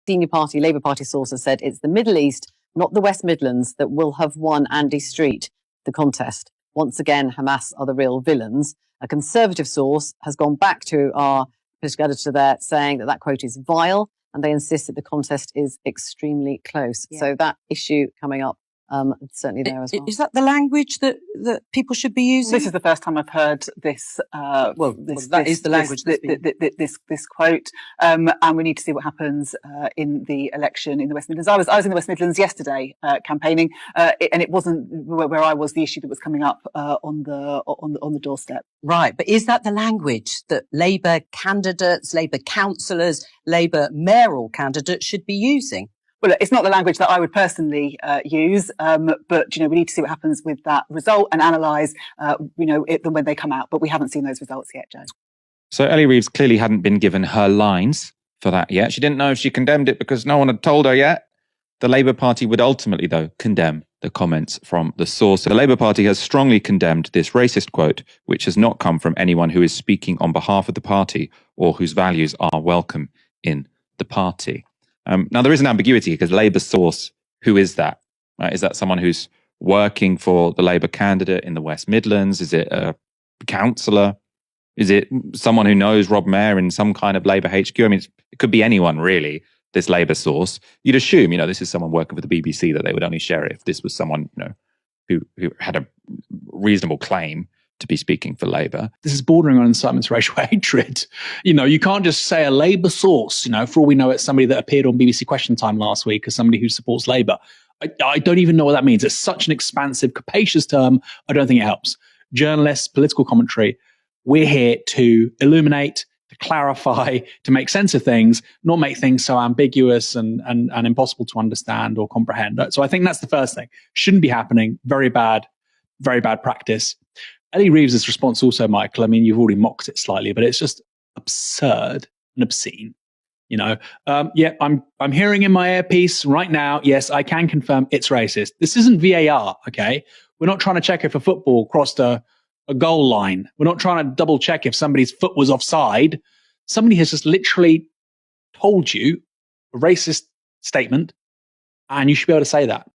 senior party, Labour Party source has said it's the Middle East, not the West Midlands, that will have won Andy Street, the contest. Once again, Hamas are the real villains. A Conservative source has gone back to our political editor there saying that quote is vile, and they insist that the contest is extremely close. Yeah. So that issue coming up certainly there as well. Is that the language that people should be using? This is the first time I've heard this. That is the language. This quote, and we need to see what happens in the election in the West Midlands. I was in the West Midlands yesterday campaigning, and it wasn't where I was the issue that was coming up on the doorstep. Right, but is that the language that Labour candidates, Labour councillors, Labour mayoral candidates should be using? Well, it's not the language that I would personally use, but we need to see what happens with that result and analyse, them when they come out. But we haven't seen those results yet, Joe. So Ellie Reeves clearly hadn't been given her lines for that yet. She didn't know if she condemned it because no one had told her yet. The Labour Party would ultimately, though, condemn the comments from the source. The Labour Party has strongly condemned this racist quote, which has not come from anyone who is speaking on behalf of the party or whose values are welcome in the party. Now, there is an ambiguity because Labour source, who is that? Right? Is that someone who's working for the Labour candidate in the West Midlands? Is it a councillor? Is it someone who knows Rob Mayer in some kind of Labour HQ? I mean, it could be anyone, really, this Labour source. You'd assume, this is someone working for the BBC, that they would only share it if this was someone, who had a reasonable claim to be speaking for Labour. This is bordering on incitement to racial hatred. You can't just say a Labour source, for all we know, it's somebody that appeared on BBC Question Time last week as somebody who supports Labour. I don't even know what that means. It's such an expansive, capacious term. I don't think it helps. Journalists, political commentary, we're here to illuminate, to clarify, to make sense of things, not make things so ambiguous and impossible to understand or comprehend. So I think that's the first thing. Shouldn't be happening. Very bad practice. Ellie Reeves' response also, Michael, I mean, you've already mocked it slightly, but it's just absurd and obscene. I'm hearing in my earpiece right now, yes, I can confirm it's racist. This isn't VAR, okay? We're not trying to check if a football crossed a goal line. We're not trying to double check if somebody's foot was offside. Somebody has just literally told you a racist statement, and you should be able to say that.